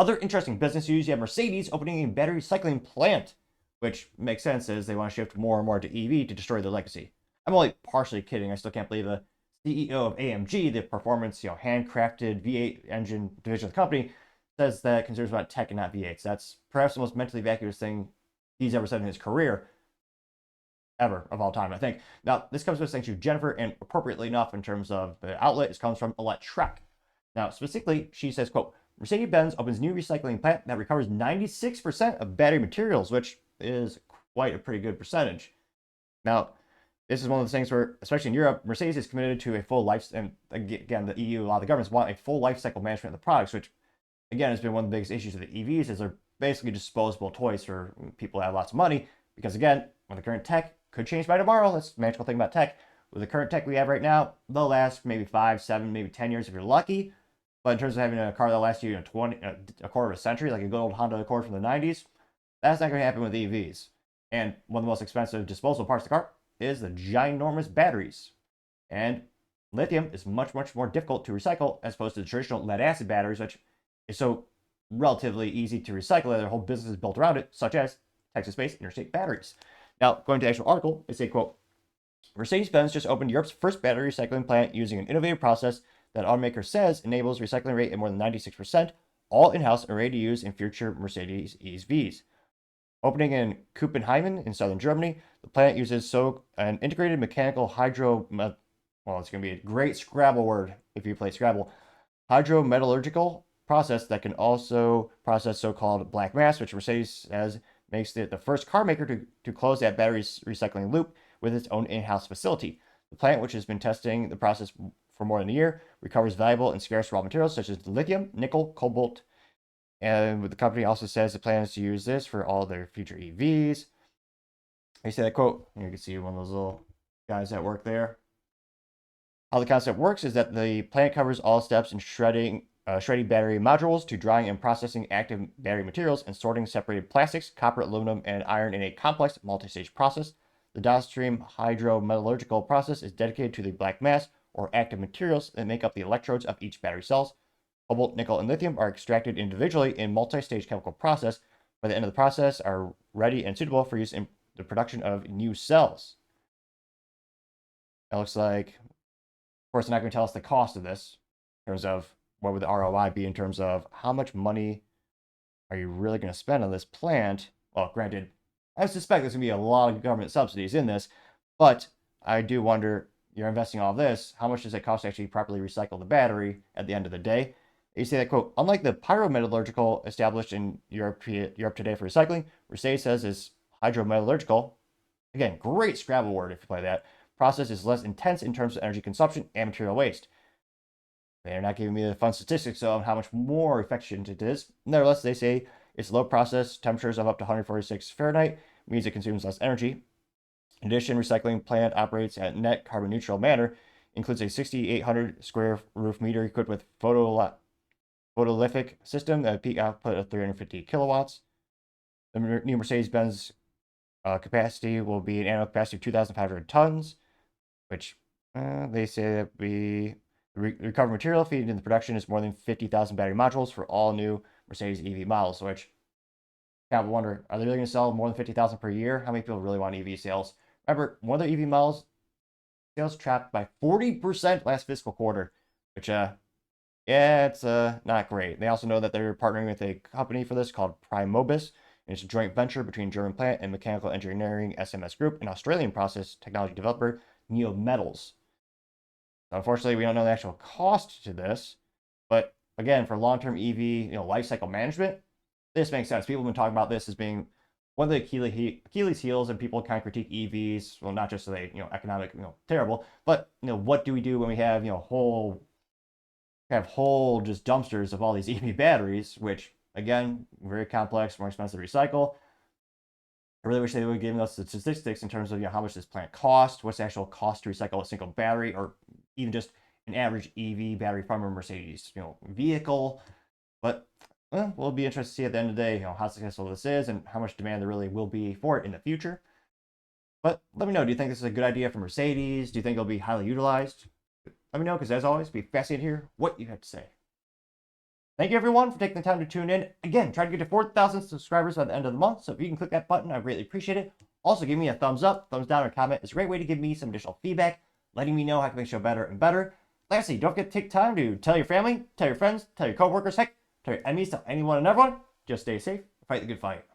Other interesting business news, you have Mercedes opening a battery recycling plant, which makes sense as they want to shift more and more to EV to destroy their legacy. I'm only partially kidding. I still can't believe the CEO of AMG, the performance, handcrafted V8 engine division of the company, says that it considers about tech and not V8s. That's perhaps the most mentally vacuous thing he's ever said in his career, ever, of all time, I think. Now, this comes with thanks to Jennifer, and appropriately enough, in terms of the outlet, it comes from Electrek. Now, specifically, she says, quote, Mercedes-Benz opens new recycling plant that recovers 96% of battery materials, which is quite a pretty good percentage. Now, this is one of those things where, especially in Europe, Mercedes is committed to a full life, and again, the EU, a lot of the governments want a full life cycle management of the products, which, again, has been one of the biggest issues of the EVs, is they're basically disposable toys for people that have lots of money, because again, when the current tech could change by tomorrow, that's the magical thing about tech. With the current tech we have right now, they'll last maybe 5, 7, maybe 10 years if you're lucky. But in terms of having a car that lasts you, a quarter of a century, like a good old Honda Accord from the 90s, that's not going to happen with EVs. And one of the most expensive disposable parts of the car is the ginormous batteries. And lithium is much, much more difficult to recycle as opposed to the traditional lead acid batteries, which is so relatively easy to recycle that their whole business is built around it, such as Texas-based Interstate Batteries. Now, going to the actual article, they say, quote, Mercedes-Benz just opened Europe's first battery recycling plant using an innovative process that automaker says enables recycling rate at more than 96%, all in-house and ready to use in future Mercedes EVs. Opening in Kuppenheimen in southern Germany, the plant uses an integrated mechanical it's going to be a great Scrabble word if you play Scrabble, hydrometallurgical process that can also process so-called black mass, which Mercedes says makes it the first car maker to close that battery recycling loop with its own in-house facility. The plant, which has been testing the process for more than a year, recovers valuable and scarce raw materials such as lithium, nickel, cobalt, and the company also says it plans to use this for all their future EVs. They say that quote, you can see one of those little guys that work there. How the concept works is that the plant covers all steps in shredding battery modules to drying and processing active battery materials and sorting separated plastics, copper, aluminum, and iron in a complex multi-stage process. The downstream hydrometallurgical process is dedicated to the black mass or active materials that make up the electrodes of each battery cells. Cobalt, nickel, and lithium are extracted individually in multi-stage chemical process. By the end of the process, are ready and suitable for use in the production of new cells. It looks like, of course, they're not going to tell us the cost of this in terms of what would the ROI be in terms of how much money are you really going to spend on this plant. Well, granted, I suspect there's going to be a lot of government subsidies in this, but I do wonder, you're investing all this, how much does it cost to actually properly recycle the battery at the end of the day? You say that, quote, unlike the pyrometallurgical established in Europe today for recycling, Mercedes says is hydrometallurgical, again, great Scrabble word if you play that, process is less intense in terms of energy consumption and material waste. They're not giving me the fun statistics on how much more efficient it is. Nevertheless, they say its low process temperatures of up to 146 Fahrenheit means it consumes less energy. In addition, recycling plant operates at net carbon neutral manner, includes a 6,800 square roof meter equipped with photolithic system that peak output of 350 kilowatts. The new Mercedes-Benz capacity will be an annual capacity of 2,500 tons, which they say that recovered material feeding into the production is more than 50,000 battery modules for all new Mercedes EV models, which kind of wonder, are they really going to sell more than 50,000 per year? How many people really want EV sales? Remember, one of the EV models sales trapped by 40% last fiscal quarter, which it's not great. They also know that they're partnering with a company for this called Primobis, and it's a joint venture between German plant and mechanical engineering SMS Group and Australian process technology developer Neo Metals. Unfortunately, we don't know the actual cost to this, but again, for long-term EV, life cycle management, this makes sense. People have been talking about this as being one of the Achilles heels, and people kind of critique EVs. Well, not just so they, economic, terrible, but what do we do when we have, whole just dumpsters of all these EV batteries, which again, very complex, more expensive to recycle. I really wish they would give us the statistics in terms of how much this plant costs, what's the actual cost to recycle a single battery, or even just an average EV battery from a Mercedes vehicle. But we'll be interested to see at the end of the day how successful this is and how much demand there really will be for it in the future. But let me know, do you think this is a good idea for Mercedes? Do you think it'll be highly utilized? Let me know, because as always, be fascinated to hear what you have to say. Thank you everyone for taking the time to tune in. Again, trying to get to 4,000 subscribers by the end of the month, so if you can click that button, I greatly appreciate it. Also, give me a thumbs up, thumbs down, or comment. It's a great way to give me some additional feedback, letting me know how I can make the show better and better. Lastly, don't forget to take time to tell your family, tell your friends, tell your coworkers, heck, tell your enemies, tell anyone and everyone. Just stay safe, fight the good fight.